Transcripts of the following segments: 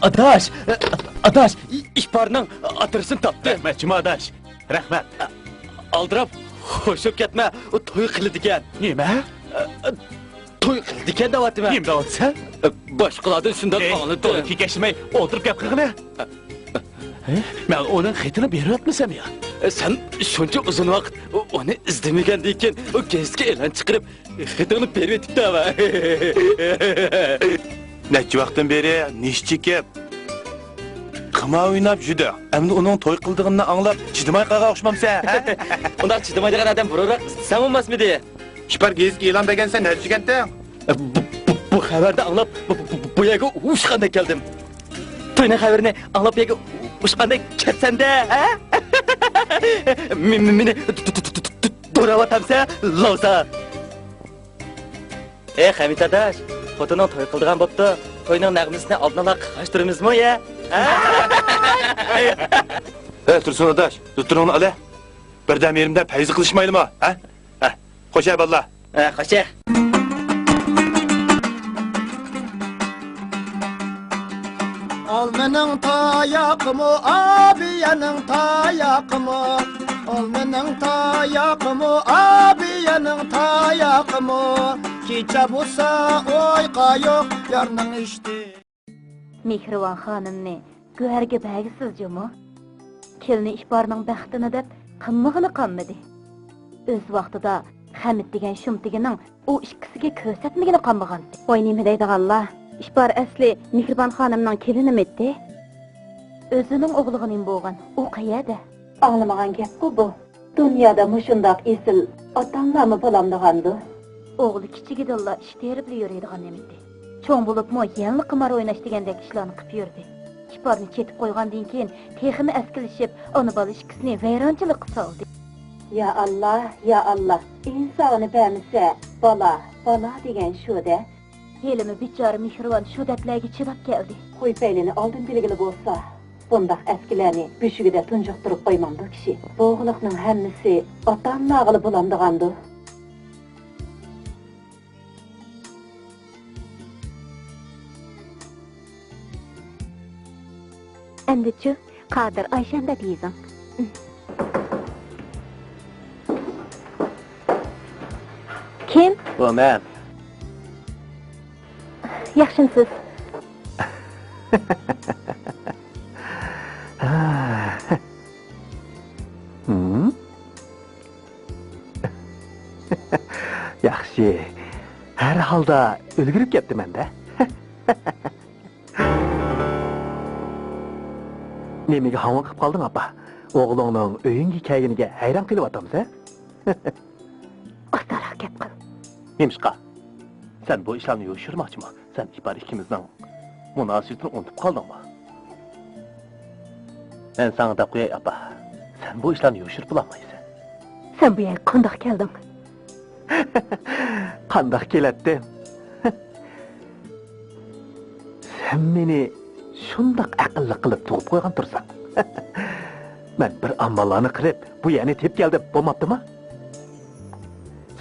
Adaş, ihbarının adresini tapdı. Rahmetçim adaş. Rahmet. Aldırab, hoşup ketme, o toy kılı diken. Nime? Toy kılı diken davatı mı? Kim davat sen? Başkaladın şundan anladı. Toyki geçmey, oturup yap kırgını. Ben onun xetini beri ötmesem ya. Sen şunca uzun vakit onu izlemegen deyken o gezgi elan çıkarıp xetini beri etip de ama. Neçi vaktin beri niş çekip kıma oynap jüdü. Emdi onun toy kıldığını anlap çidimay qağa oxşmam sen. Ondan çıdımaydıgan adam vurarak sen olmaz mı diye. Şipar gezgi ilan begen sen ne düşkendin? Bu haberde anlap bu yaga uçkanda geldim. Toyna haberini anlap yaga uçkanda ketsen de ha? Mini duravatamsa lausa. Hamit adaş, xotunun toy qildigan bo'pti. Toyning nag'misini oldinala qashtiramizmi ya? Tursun adaş, tuttur onu ale. Birden yerimden peyzi kılışmayalım ha? Hoş eyvallah. Qo'sha. Olmening tayaqımı, abiyening tayaqımı. Olmening tayaqımı, abiyening tayaqımı. Kecha bo'lsa o'yqa yo'q, yarning ishdi. Mehriban xonimni go'harga bag'isizmi? Kelini ishbarning baxtini deb qimmig'ini qammadi. O'z vaqtida Hamid degan shumtigining u ikkisiga ko'rsatmagini qammagan. Voy nima deydiganlar? İşbar asli Mehriban xonimning kelinimidi. O'zining o'g'lig'ining bo'lgan. U qayerda? Anglamagan gap bu. Dunyoda mushundoq esil ota-onlarmi bo'lamdigandi? O'g'li kichigidilla ish terib yuradigan emidi. Cho'ng bo'libmi yangi qimar o'ynash degandek ishlarni qilib yurdi. Ishbarni ketib qo'ygandan keyin texini askilishib, ona bola ikkisini vayronchilik qildi. Ya Allah, insonni bermasa, bola degan shu-da. Helimi bichora Mehriban shu dardlarga chidab keldi. Qo'y paylini oldin belgili bo'lsa, bundaq askilarni beshigida tunjuqtirib qo'ymamdi kishi. Bo'g'liqning hammasi ota-onag'ili bo'lamdigandi. Endi-chi, Qodir Ayshanda deysan. Kim? Bu men. Yaxshimisiz? Yaxshi. Har holda ulgurib ketdim-da. Nemaga hamon qilib qolding, apa? O'g'lingning uyinga kelganiga hayron qilib o'tamiz, ha? Ostara gap qil. Nemishqa? Sen bu işlerini yoşurmakçı mı? Sen ihbar ikimizden münasibetini unutup kaldın mı? Ben sana da koyay apa. Sen bu işlerini yoşur bulamayız. Sen bu yer qandoq kelding? Qandoq kelatdim? Sen meni shundoq aqlli qilib tug'ib qo'ygan tursan. Men bir ammallarni qilib, bu yerni tep keldim, bo'lmabdimi?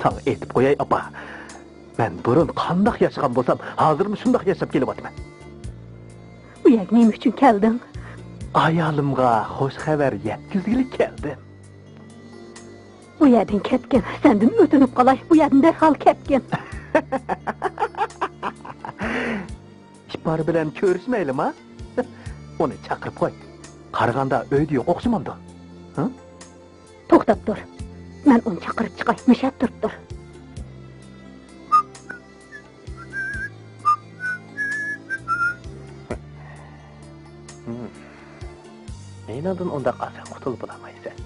Sana aytib qo'yay apa. Ben burun qandoq yaşagan bo'lsam, hozirmi shundoq yashab kelyapman. Bu yerga nima uchun kelding? Ayolimga xush xabar yetkazgili keldim. Bu yerdan ketgin, sendan o'tinib qolay, bu yerdan darhol ketgin. Ishbar bilan ko'rishmaylimi? Uni chaqirib qo'y. Qaraganda uyda yo'q o'xshamamdi. Ha? To'xtab tur. Men uni chaqirib chiqay, mishab turibdir. Neynadın onda qalsan qutulub bulamaysan.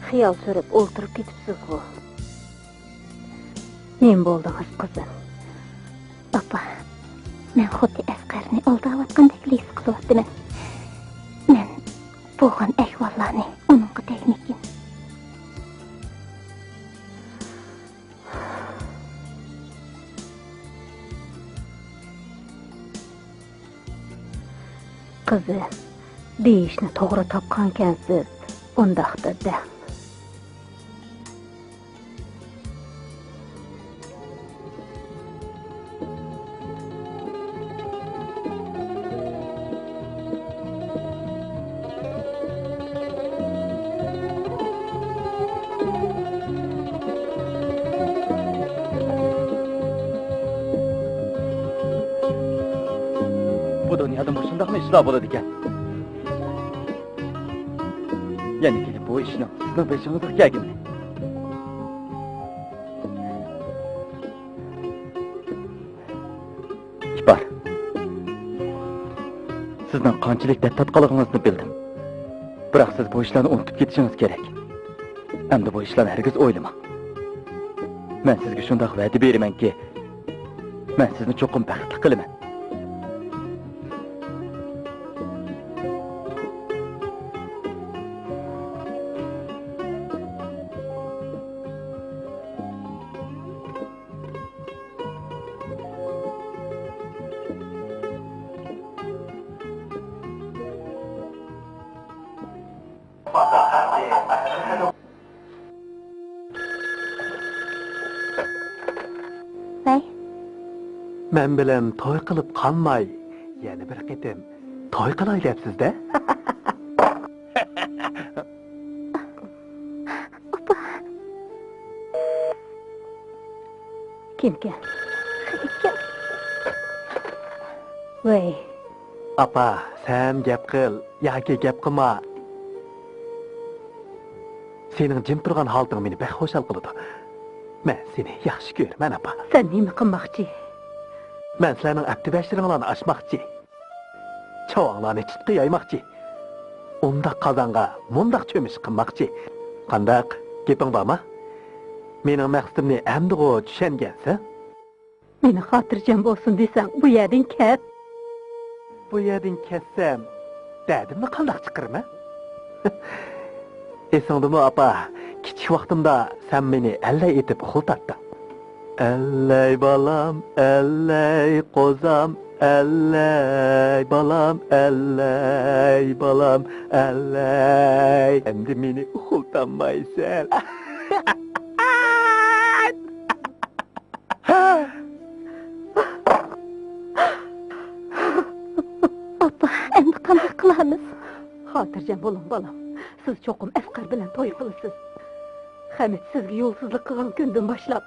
Xiyol surib o'ltirib ketibsiz-ku. Men bo'ldingiz qizim. Opa, men xuddi Asqarni aldayotgandek his qilyapman. Men bo'lgan ahvollarni uningga tegmikin. Qizi, deyishni to'g'ri topgankansiz, undaqda da. Bu dunyoda shundaqmi ishlar bo'ladi ekan? Yana kelib bu ishni sizning beshingizga kelgin. İkbar. Sizning qanchalik tatbiqligingizni bildim. Biroq siz bu ishlarni unutib ketishingiz kerak. Endi bu ishlarni hargiz o'ylama. Men sizga shunday va'da beramanki, men sizni cho'qim baxtli qilaman. Vay, Men bilan to'y qilib qolmay, yana bir qitim to'y qilayapsiz-da? kimga? Vay, Apa, sen gap qil yoki gap qilma. Sening jim turgan holting meni baxo'shal qiladi. Men seni yaxshi ko'raman, apa. sen nima qilmoqchi? Men sizlarning aktivashtiringlarni ochmoqchi. Chavanglarni chitqi yaymoqchi. Undaq qozonga mundaq cho'mish qilmoqchi. Qandaq gaping bormi? Mening maqsadimni endi tushungansan? Meni xotirjam bo'lsin desang, bu yerdan ket. Bu yerdan ketsam, dadimni qandaq chiqiraman? Esingdimi, apa? Kichik vaqtimda sen meni allay etib xultatding. Allay balam, allay qozam, allay balam, allay balam, allay. Endi meni xultanmaysan. Apa, endi qanday qilamiz? Xotirjam bo'ling, bolam. Siz cho'qim Asqar bilan to'y qilasiz. Hamid sizga yo'lsizlik qilgan kundan boshlab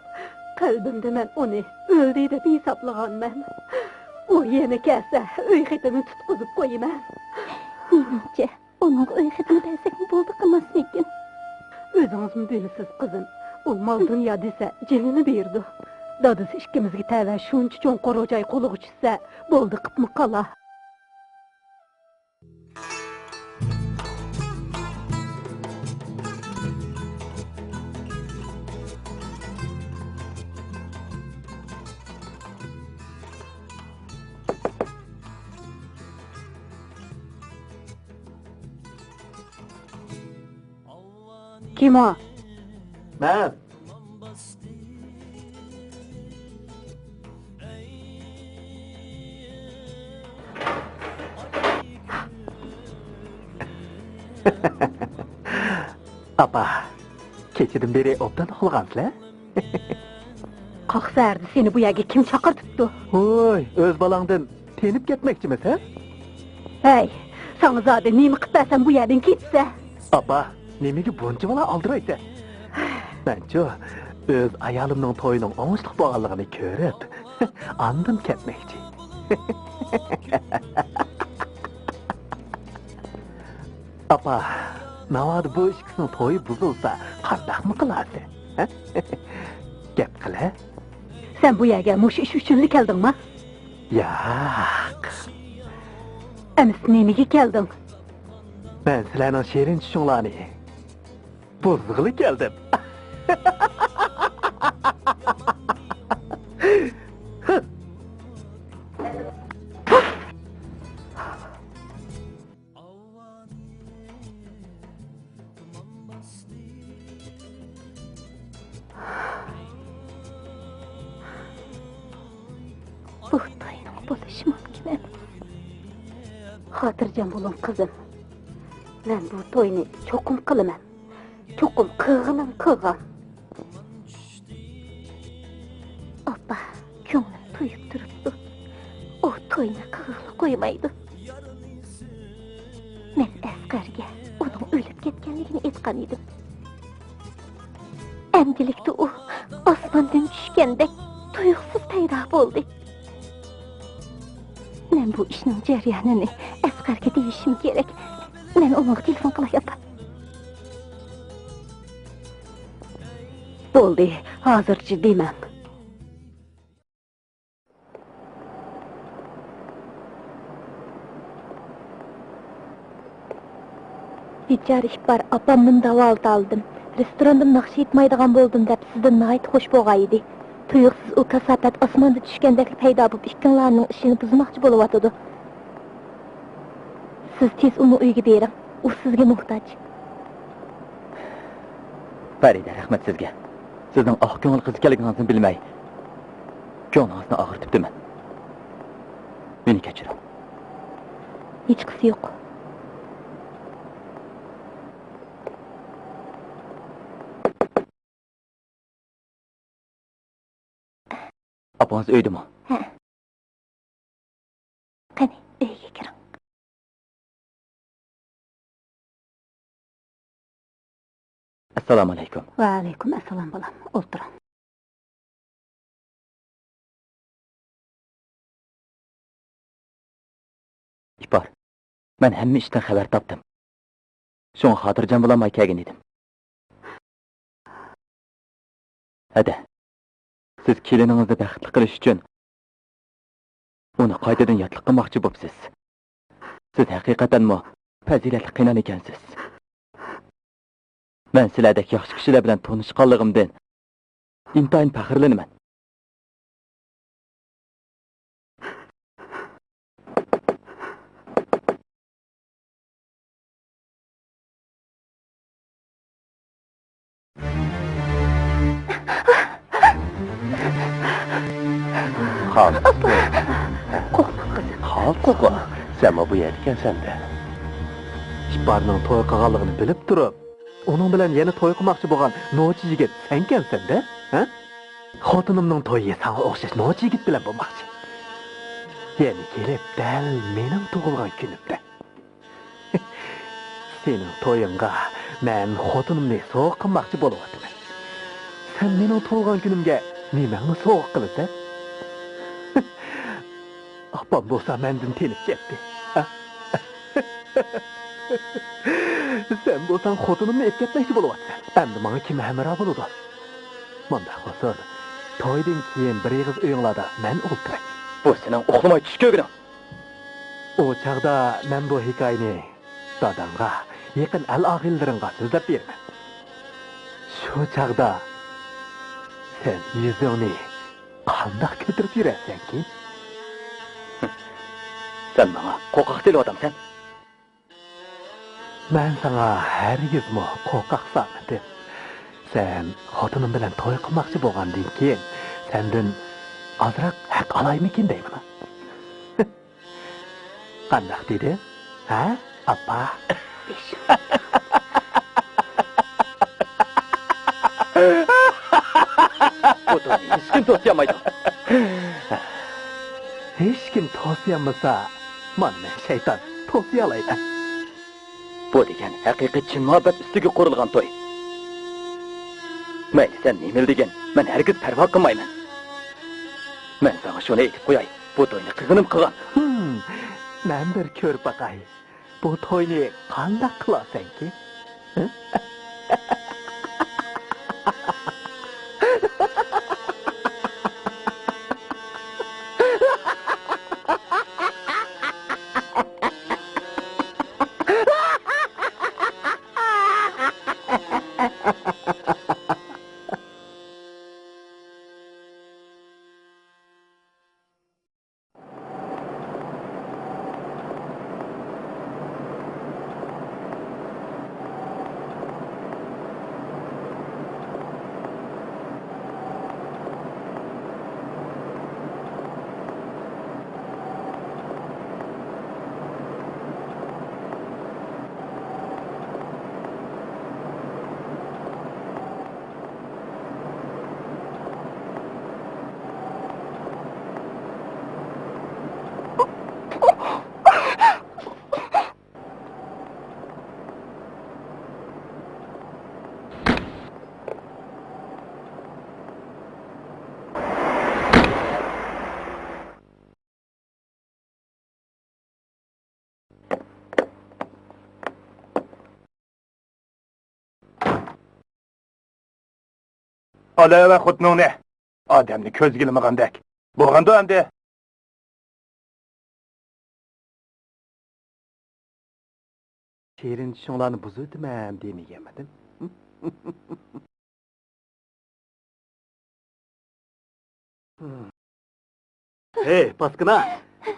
qalbimda men uni o'ldi deb hisoblaganman. U yana kelsa, uy xitini tutqizib qo'yaman. Menimcha, uning uy xitini bersak bo'ldi qilmasmikin. O'zingizmi bilasiz, qizim. U mol dunyo desa, jinini berdi. Dadasi ikkimizga tava shuncha cho'ng qo'ro'jay qo'liga tushsa, bo'ldi qitmi qala. Kim o? Men. Apa, kechidan beri obdan uxlagansizlar? Qoqsardi seni bu yerga kim chaqirtibdi? Hoy, o'z balangdan tenib ketmoqchimisan? Hey, sana zade nima qilibsan bu yerdan ketsa? Apa, nimaga buncha bola oldiraysan? Menchu o'z ayolimning to'yining oңышliq bo'lganligini ko'rib, andan ketmoqchi. Apa, navod bu ishning to'yi buzilsa, qandaqmi qilasiz? Gap qila. Sen bu yerga mush ish uchun keldingmi? Yo'q. Emis nimaga kelding? Men sizlarning shirin tushunglarni buzg'ili keldim. bo'lishi mumkin emas. Xotirjam bo'ling qizim. Men bu to'yni cho'qim qilaman. Cho'qim qilg'in. Oppa, ko'nglim to'yib turibdi. O to'yni qilg'ili qo'ymaydi. Men Asqarga uning o'lib ketganligini aytgan edim. Endilikda u osmondan tushgandek tuyuqsiz paydo bo'ldi. Men bu ishning jarayonini Asqarga deyishim kerak. Men unga telefon qilyapman. Bo'ldi, hozircha deyman. Bichar ish bor, opamdan davolt oldim. Restoranda naqsh etmaydigan bo'ldim deb sizdan nihoyat xush bo'lgan edi. Tuyuqsiz u kasofat osmonda tushgandek paydo bo'lib ikkinlarning ishini buzmoqchi bo'layotdi. Siz tez uni uyga bering. U sizga muhtoj. Farida, rahmat sizga. Sizning oq ko'ngil qiz ekanligingizni bilmay, ko'nglingizni og'irtibdiman. Meni kechiring. Hech qisi yo'q. Apangiz uydami? Ha. Qani, uyga kiring. Assalomu alaykum. Va alaykum assalom bolam. O'tiring. Ipar, men hamma ishdan xabar topdim. Shunga xotirjam bo'lmay kelgan edim. Hadi. Siz keliningizni baxtli qilish uchun uni qaytadan yotliq qilmoqchi bo'libsiz. Siz haqiqatanmi fazilatli qiynal ekansiz. Men sizlardek yaxshi kishilar bilan tanishganligimdan intayin faxrlanaman. Xon. Qo'rqma qizim. Qo'rqma. Sen bu yerda ekansan-da. Ishbarning to'y qilganligini bilib turib, uning bilan yana to'y qilmoqchi bo'lgan nochi yigit senkansan-da, ha? Xotinimning to'yi senga o'xshash nochi yigit bilan bo'lmoqchi. Yana kelib dal mening tug'ilgan kunimda. Sening to'yingga men xotinimni so'q qilmoqchi bo'layapman. Sen mening tug'ilgan kunimga nimani so'q qilasan? Apam bo'lsa mendan tenib ketdi. Sen bo'lsang xotinimni etkatmoqchi bo'layapsan. Endi menga kim hamroh bo'ladi? Manda bo'lsin. To'ydan keyin bir yig'iz o'yinlarda men o'ltiray. Bu sening uxlamay tush ko'rgining. O chaqda men bu hikoyani dadamga, yaqin al-og'illaringga so'zlab beraman. Shu chaqda sen yuzingni qandoq ko'tarib yurasan-ki? Sen bana qo'rqoq deyapsan. Men sana hargizmi qo'rqoqsan deb. Sen xotinim bilan to'y qilmoqchi bo'lgandan keyin sendan ozroq haq olaymikin deyman. Qandoq dedi? Ha? Appa. Bu to'yni hech kim to'siyamaydi. Hech kim to'siyamasa, men shayton to'siyalaydi. Bu degan haqiqiy chin muhabbat ustiga qurilgan to'y. Mayli sen nima degan, men hargiz parvo qilmayman. Men sana shuni aytib qo'yay, bu to'yni qizinim qilgan. Men bir ko'rib baqay. Bu to'yni qandoq qilasan-ki? Olava xudningni. Odamni ko'zga ilmagandek. Bo'lganda endi. Şirin şunlarını buzutmam demeyemedim. Hey, Baskına!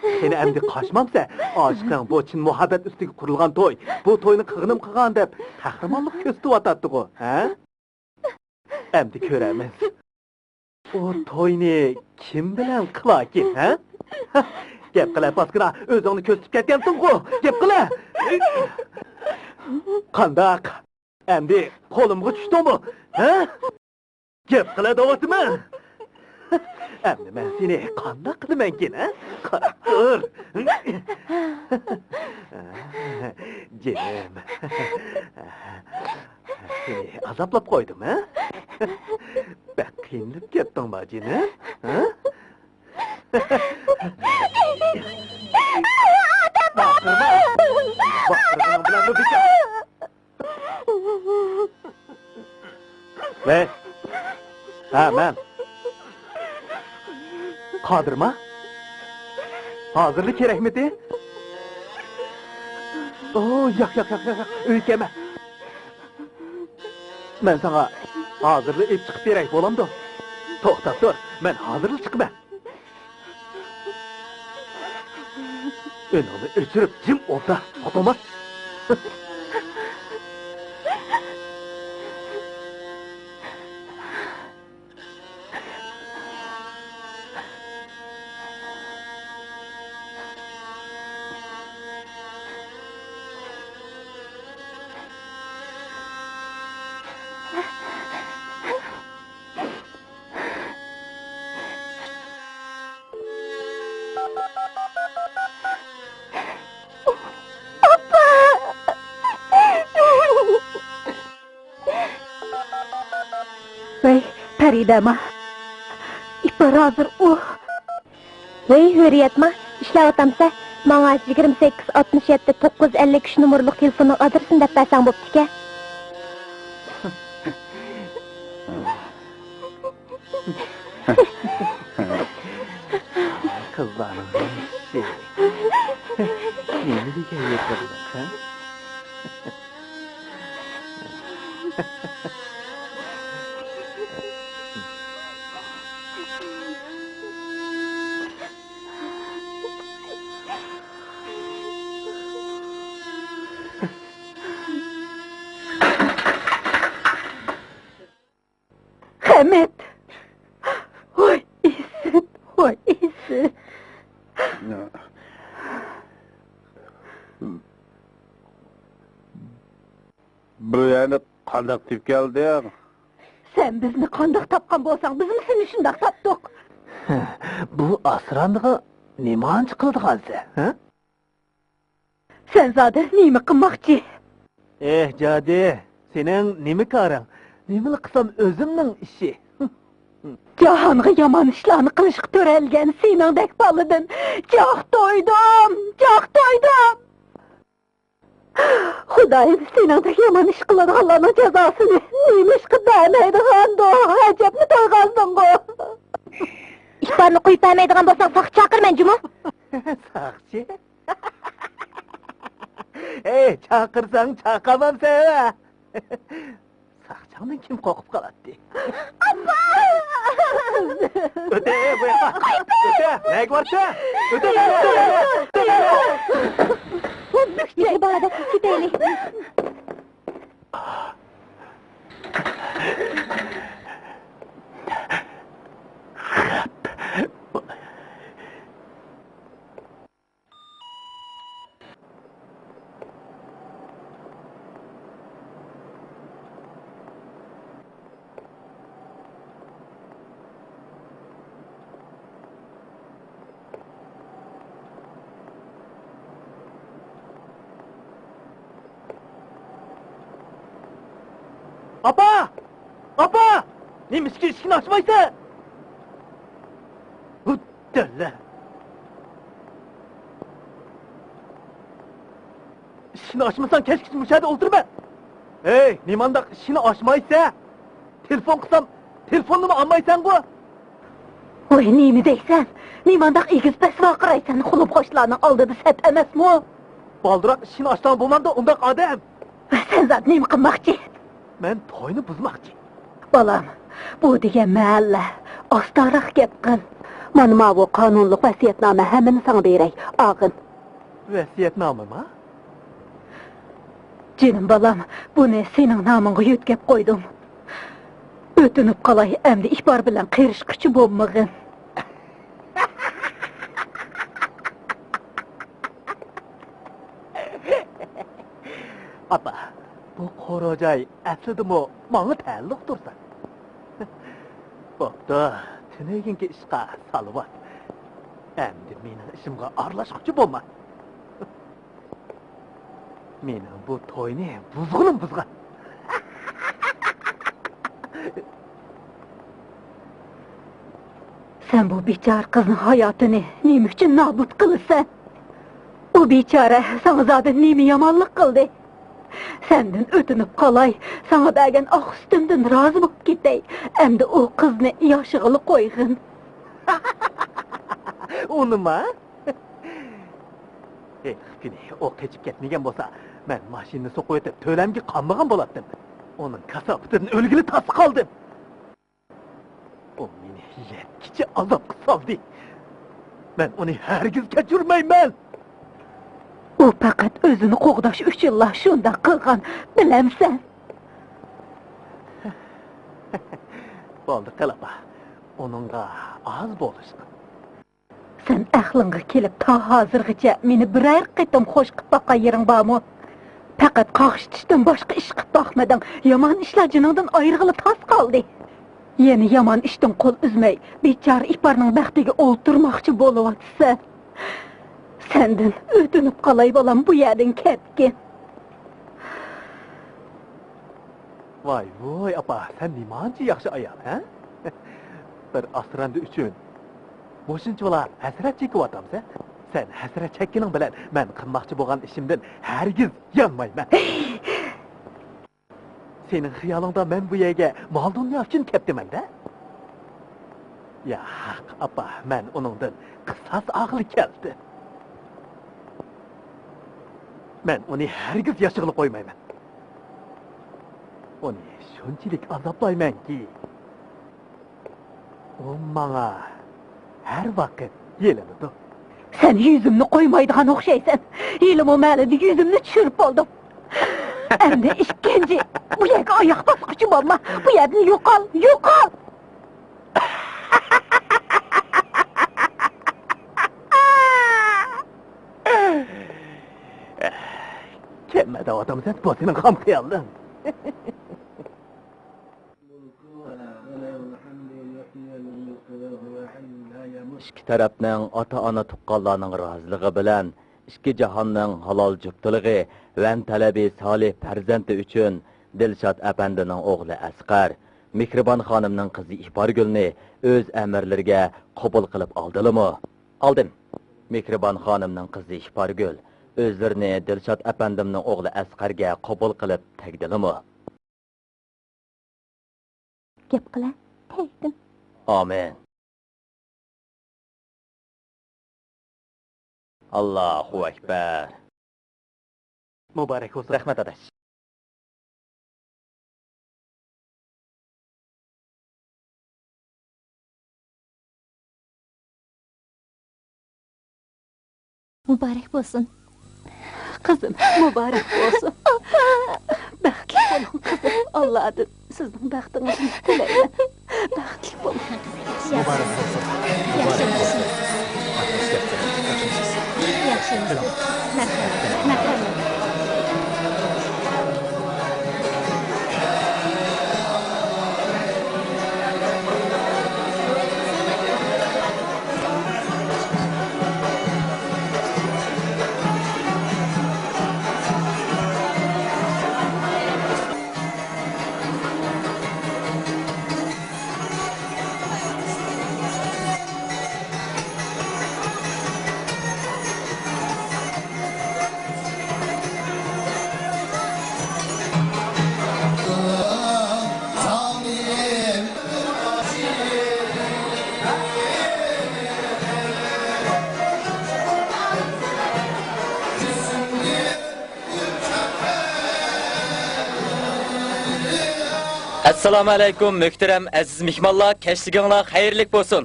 Seni emdi kaçmamsa, aşkın bu Çin muhabbet üstüge kurulgan toy, bu toyunu kığınım kıgan dep, kahramanlık köstü atattı o, ha? Emdi köremiz. O toyni kim bilen kılakin, ha? Gep qila, Baskına, özüngni köstüp ketkensin o, gep qila! Qandaq? Emdi qo'limga tushdimi? Ha? Gep qila davatimi? Emdi men seni qandaq qilamankin, ha? Qarab tur. Jinim. Seni azoblab qo'ydim, ha? Bak qiynalib ketdingmi, jinim? Ha? Baqirma! Baqirganing bilan o'bika! Ne? Ha, men. Qadirma? Hazırlık kerakmidi? Oo, yo'q, o'ykama. Men sana hazırlık ep chiqib beray, bo'lamdi? To'xtab tur, men hazırlık chiqaman. Önümü öçürüp jim o'rta, otomat. Vay, Paridama. İpar hazır, Vay, hürriyetma, işlavatamsa, bana 28-67-953 numaralık telefonu adresin dep bersen bo'pti-ke. Kızlarım, yeni bir şey yakaladık, ha? Ahmet! Oy, iyisin, oy, iyisin. Bu yani qandaq deb keldi? Sen bizni qandaq tapqan bolsang, biz seni shundaq tapdik. Bu asrandığı nimanç qildigansi, ha? Sen zade nima qilmoqchi? Jadi, senin nimi qarang? Nimani qilsam o'zimning ishi. Jahonga yomon ishlarni qilishga to'ralgan seningdek boladan joq to'ydim. Xudoyim seningdek yomon ish qiladiganlarning jazosini nima bermaydigan-da, ajabni to'yg'azding-ku. İhbarni qo'yib bermaydigan bo'lsang, soqchi chaqirman, Jumo. Soqchi? Ey, chaqirsang chaqamam seni. Saqchangdan kim qo'rqib qoladi? Appa! O'ta, bu yoqqa. O'ta, nega borsan? O'ta. Yürü balada gidelim. Apa! Neymişki işini açmaysa? Hıddelle! İşini açmasan keşke müşahede oldurma! Hey, nimandak işini açmaysa? Telefon kısam telefonunu almaysan bu? Oy, neymi deysen? Neymandaq igiz bəs vaqıraysan, xulub xoşlarının aldığı sət əməs mi o? Baldırak işini açtan bulmanda ondak adam. Sen zat neymi qınmaqçı? Ben toyunu buzmakçı. Balam, bu degen məhəllə, astaraq gep qın. Manıma bu qanunluq vəsiyyətnamə həmini sana berək, ağın. Vasiyetname mi? Canım balam, bu ne senin namını yütkep koydum. Ötünüp qalay, əmdi ihbar bilən qırışqıçı bommağın. Apa, bu korocay aslida mı bana ta'alluq dursa. Boptu, tüneginki işqa salıvat. Endi mening ishimga aralashmoqchi bo'lma. Mening bu to'yni buzg'unim buzgan. Sen bu biçar kızın hayatını neymi için nabut kılısan? O biçare sana zaten neymi yamanlık kıldı. Senden ötünüp kalay, sana bergen ah üstümden razı bulup gidey. Hem de o kızını yaşıgılı koygun. Onu mu? Kini, o keçip ketmegen bolsa, ben maşinini sokup ötüp tölemge kanmagan bolattım. Onun kasapıtının ölgülü tası kaldım. O meni yetkice azap saldı. Ben onu hergiz keçirmeymen. O fakat özünü qoğdaş 3 yıllar şunda kılgan, bilemsen. Boldu kılapa, onunla az boluşsun. Sen aklınga kelip ta hazırgıca meni birer qitim hoş qıp baqa yerin barmı? Fakat qağıştışdan başka iş qıp bakmadan yaman işler canından ayrıgılı tas kaldı. Yeni yaman işten kol üzmey, biçar ihbarının bəxtigi olturmaqçı boluvatsa. Senden ötünüp qalay balam bu yerden ketkin. Vay vay apa, sen nimancı yaxşı ayal, ha? Bir asrandı üçün. Boşunçular hasret çekip atamsa, sen hasret çekkenin bilen ben kılmakçı boğan işimden hergiz yanmayman. Senin hıyalında ben bu yerge mal dünya için keptimem de. Ya hak apa, ben onundan kısas ağlı geldi. Ben onu hergiz yaşıgılı koymayman. Onu şunçilik azaplayman ki. O bana her vakit yelenidi. Sen yüzümünü koymaydıgan okşaysan, yelim o məlidi yüzümünü çürüp oldum. Hem de işkence, bu yerge ayak basqıcı olma, bu yerden yok al, yok al! Kelmedi o adam sen, bu senin ham hıyallın. İki tarafning ota-ona tuqqanlarning roziligi bilan ikki jahonning halol juftuligi va talabi solih farzandi uchun Dilshod apandining o'g'li Asqar Mehribon xonimning qizi Ihborgulni o'z amirlariga qabul qilib oldilimi? Oldim. Mehribon xonimning qizi Ihborgul o'zlarini Dilshod apandimning o'g'li Asqarga qabul qilib tegdilimi? Gep qila, tegdim. Amin. Allahu Ekber. Mübarek olsun. Rahmet adaş. Mübarek olsun. Kızım, mübarek olsun. Bəxtli olun kızım. Allah'ım sizin bəxtinizi diləyəm. Bəxtli olun. Mübarek olsun. Yaxşımısınız? Yaxşımısınız? Mərhəmət. Assalomu alaykum muhtaram aziz mehmonlar, kechliginglar xayrlik bo'lsin.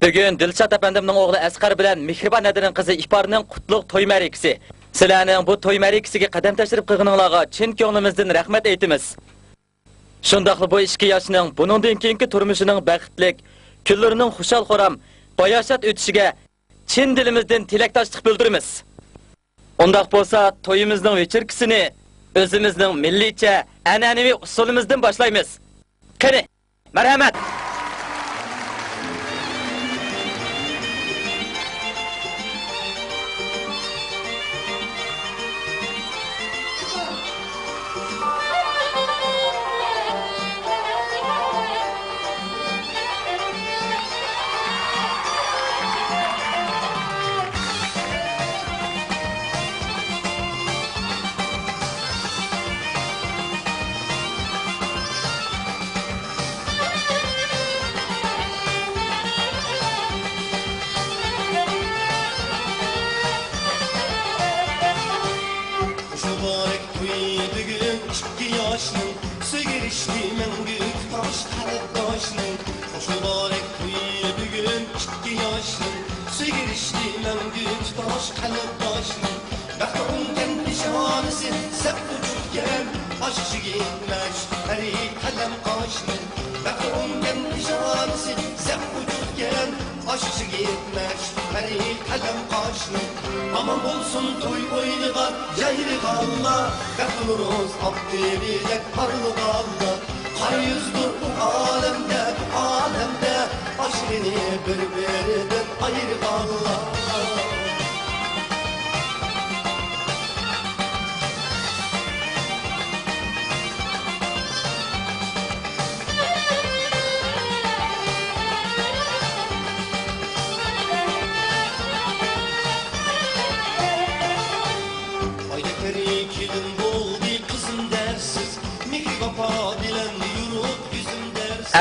Bugun Dilshod apandimning o'g'li Asqar bilan Mehribon nadining qizi Ihborning qutlug' to'y ma'rikasi. Sizlarning bu to'y ma'rikasiga qadam tashrif qilganinglarga chin ko'nglimizdan rahmat aytamiz. Shundaqli bu 2 yoshning buningdan keyingi turmushining baxtlik, kunlarining xushal-xuram, bayoshat o'tishiga chin dilimizdan tilakdoshlik bildiramiz. Undaq bo'lsa, to'yimizning vechirkisini o'zimizning millicha, an'anaviy usulimizdan boshlaymiz. Qani, marhamat. Aman olsun toy oynayan yaylı kalla, Bekılırız abdiliyle karlı kalla. Kar yüzdür bu alemde, aşkını birbirinden ayrı kalla.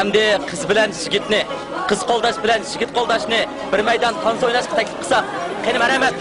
Endi qiz bilan yigitni, qiz qo'ldash bilan yigit qo'ldashni bir maydon tansa o'ynashga taklif qilsak, qani marhamat.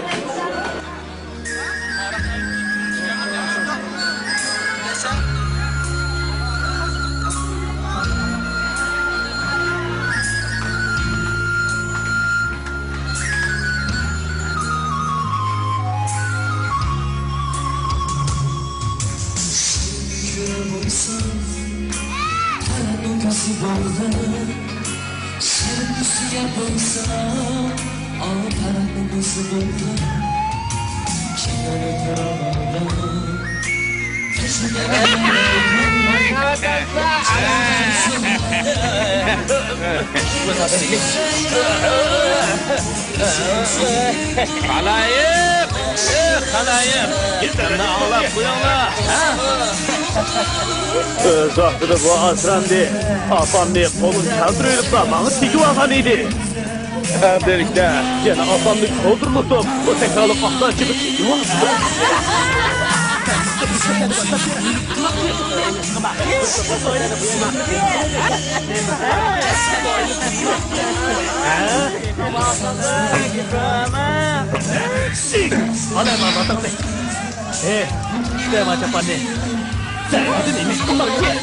Halayım, gittin ağlap buyurlar. Öz vaxtida bu asrandı, apamni qo'lin chaldirib da mani tegib olgan edi. Birlikda yana apamni qo'ldirib, bu takrorli qahtan chiqib tegib oldi. Kita macam pandai. Saya ada ni kembang dia.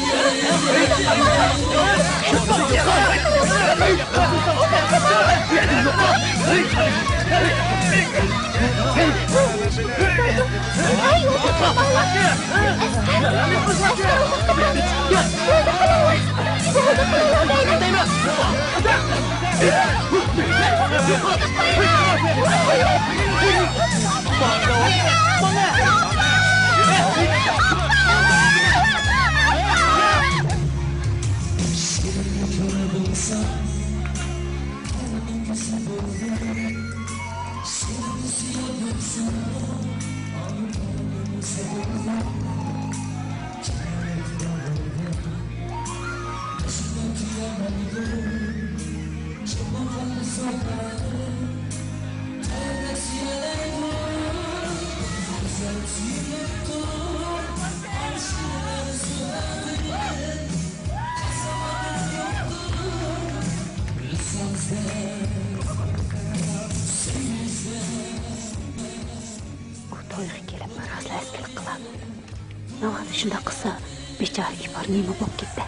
Bechora ipar nima bo'lib ketdi?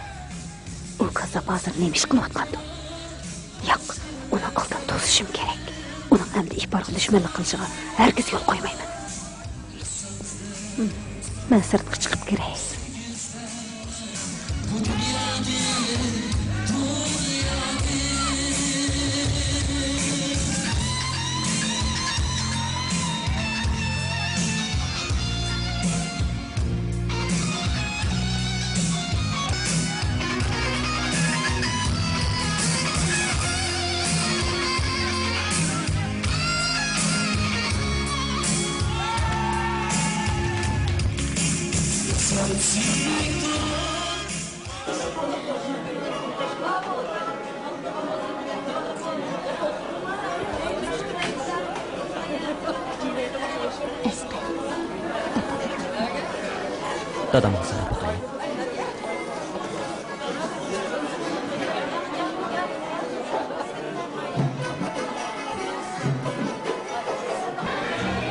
U kazzab hozir nima ish qilyotgandi? Yo'q, uni oldin to'sishim kerak. Uning endi iparga dushmanlik qilishiga hargiz yo'l qo'ymayman. Men sirtga chiqib kiray. Dadamga qarab boqay.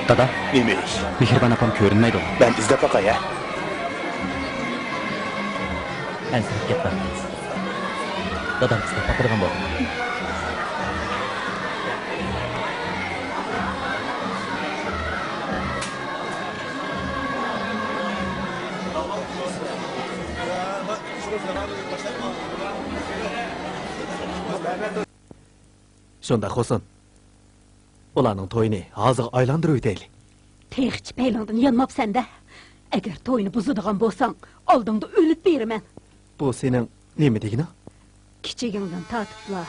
Dada, Nima ish? Mehribon opam ko'rinmaydi. Ben izlab boqay, ha? Ansirib ketma. Dadam sizga xotirgan bo'ldi. Shunda Xo'sin. Ularning to'yini hozir aylantirib o'taylik. Texchi paylandın yanmapsan da. Agar to'yni buzadigan bo'lsang, oldingda o'lib beraman. Bu sening nima degini? Kichigingdan tatibla.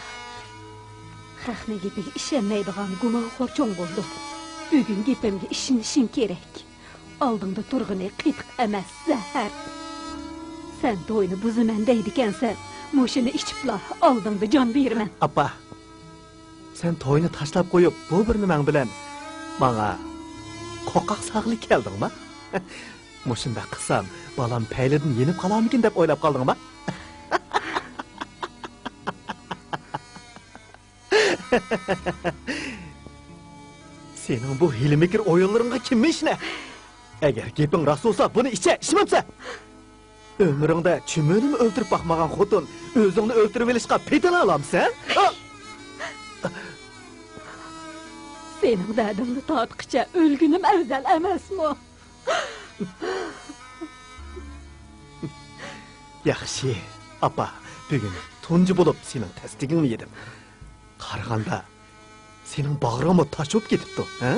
Haqni gapiga ishonmaydigan gumonxo'r cho'ng bo'ldi. Bugun gapimga ishonishing kerak. Oldingda turg'ini qitiq emas, zahar. Sen to'yni buzaman deydikansan, mushini ichibla, oldingda jon beraman. Appa. Sen to'yni tashlab qo'yib, bu bir nimang bilan menga qoqaq saqlik keldingmi? Mushunda qilsam, balam paylidan yenib qolarmikin deb o'ylab qoldingmi? Sening bu hilmikir o'yinlaringga kimmi ishni? Agar gaping rost bo'lsa, buni ishmabsa. Ömrüngde çümünümü öldürüp bakmagan xotin, özüngni öldürüp elishga petini alamsan? Sening dadingni tatqicha o'lgunim afzal emasmi? Yaxshi, apa, bugun tunji bo'lib sening tasdigingni yedim. Qaraganda sening bag'ringga toshib ketibdi, ha?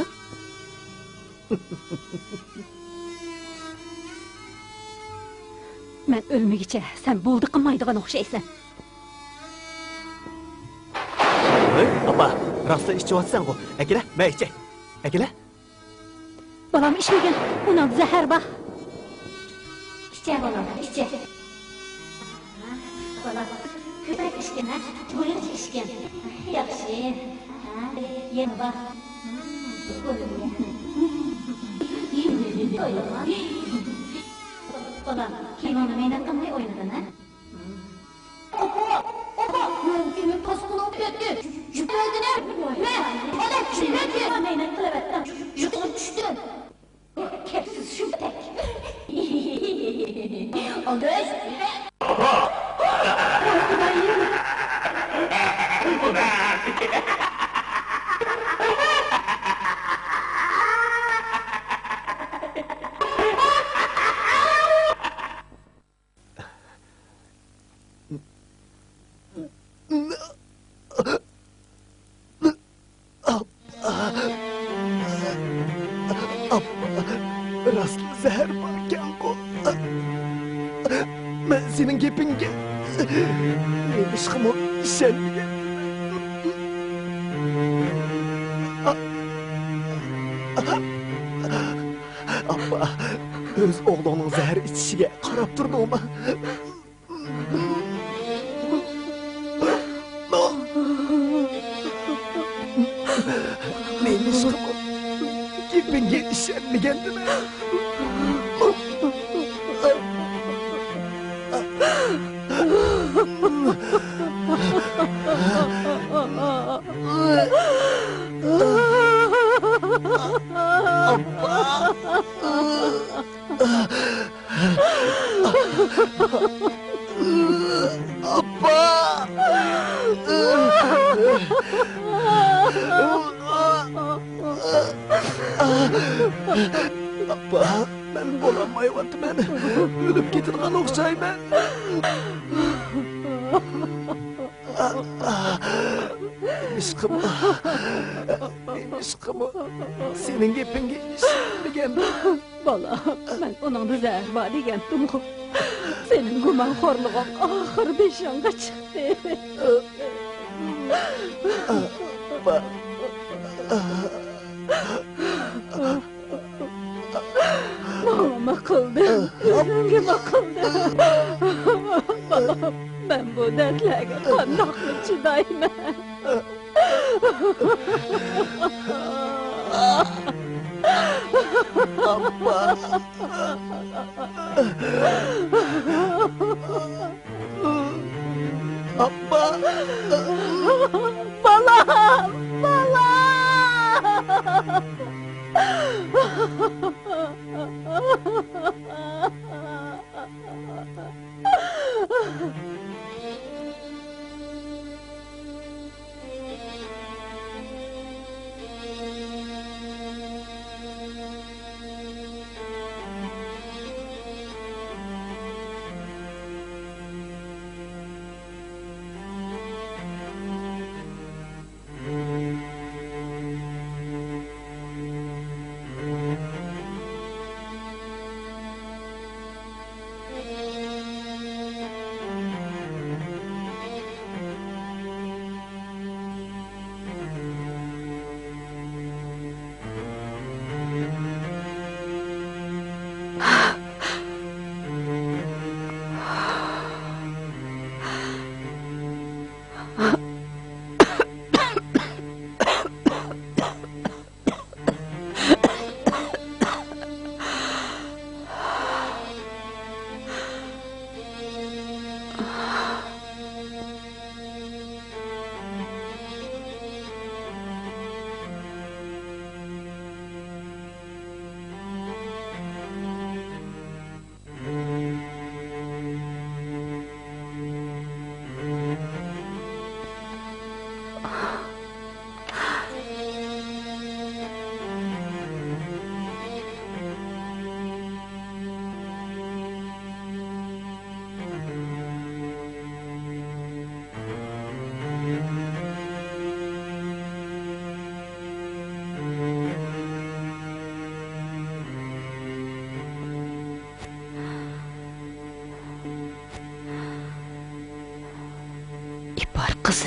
Men ölmegicha sen bo'ldi qilmaydigan o'xshaysan. Apa, rastla içiyorsan o. Ekile, ben içe. Ekile. Balam içmegen, unan zahar bak. İçe balam, içe. Balam, köpek içken ha, toyun içken. Yaxşı. Yem bak. Balam, kimonu meynat qilmay o'ynadin ha? Opa, mümkün pasaport öttü. Yükledine. Ne? Adam çiğnedi. Meynat kılavettim. Yükledin düştü. Kepsiz şüptek. Oldu öz. Rastlı zehir varken ko. Ben senin gepinge. Aşkıma işenmeyeyim. Abba, öz oğlunun zehir içişine karab durdu ama. Neymiş aşkıma? Gepinge işenmeyendin ha? Appa, ben olamayaptım. Ölüp getirgan okşayman. Emişkim. Senin gepinge işinmegen. Bala, ben onun da zəhər var degendim. Senin gumanxorluğun ahır beşanğa çıktı. Nima qildim? Nima qildim? Balam, ben bu dertlerge qandoqmi chidayman? Appa. Balam, balam! İpar kızı.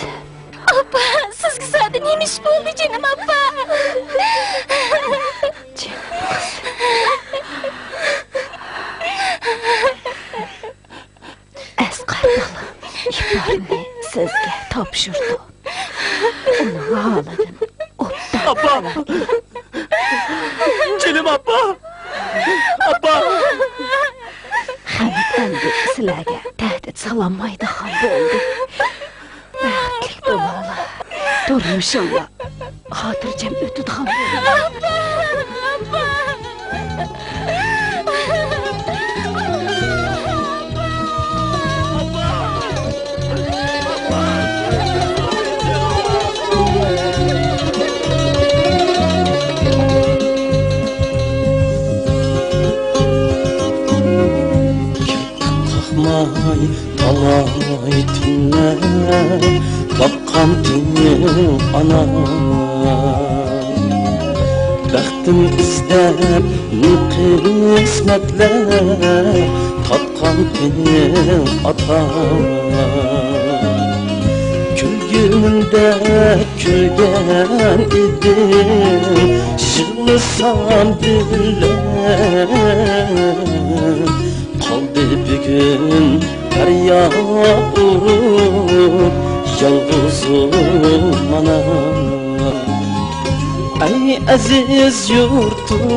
Abba, sizga sadi nima ish bo'ldi jinim abba? Jinim Asqar bolam, İparni sizga topshirdi. Uni holidan o'tdan. Appa. Jinim appa. Appa. Hamid endi sizlarga tahdid sololmaydigan bo'ldi. Baxtli bo'linglar. Turmushinglar xotirjam o'tadigan bo'ldi. Kalkmay talay tunlar Bakkan tüyün ana Bəxtim izlep kısmetler Tatkan tüyün ata Külgünde külgen idim Şığlısam diller Kaldı bir gün feryat vurup Yalnızım anam Ey aziz yurtum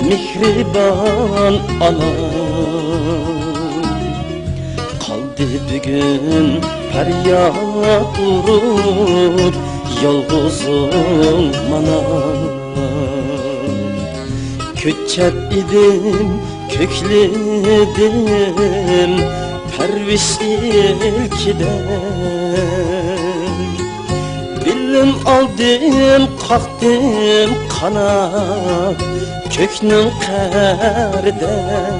Mihriban anam Kaldı bir gün feryat vurup Yalnızım anam Köçep idim, kökledim Perviş ilkiden Elim aldım, kalktım kanat köknün qərdən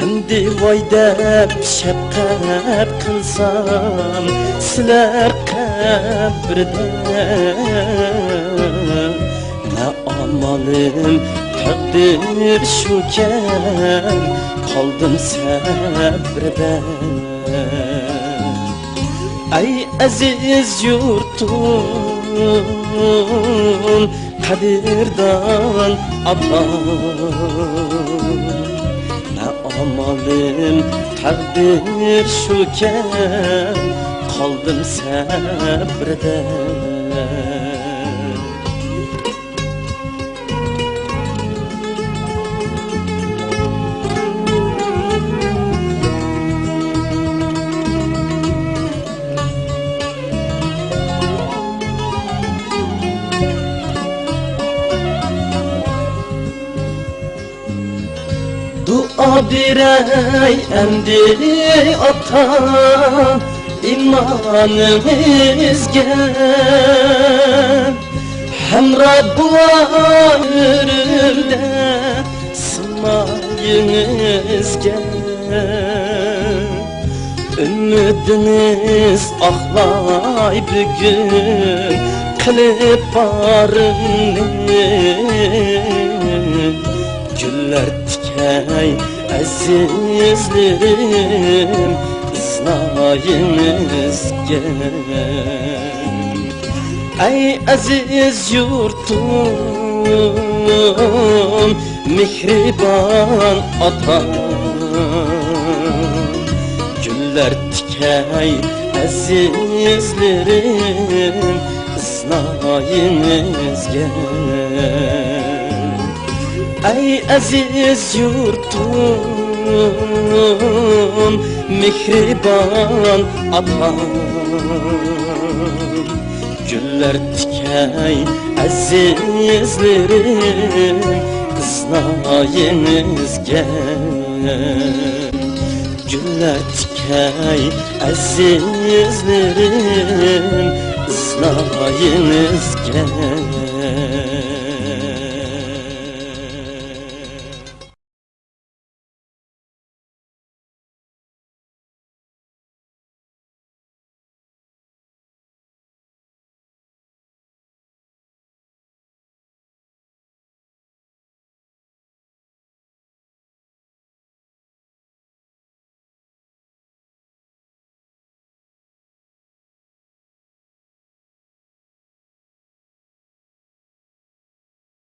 Əmdi vay deb şəfqət qılsam Silər qəbrdən Nə amalım təqdir şükən Qaldım səbrdən Ey aziz yurtum Kadirdan atam Ne amalım takdir şüken Kaldım sabreden Dua birey emdi ata imanımızga Hem Rabb'a yürümde sınmayımızga Ümidimiz ağlay bugün kılıp barını Güller dikey azizlerim ısnayınızga Ey aziz yurtum mihriban atam Güller dikey azizlerim ısnayınızga Ey aziz yurtum mihriban atam Güller dikey azizlerim ısnayınızga Güller dikey azizlerim ısnayınızga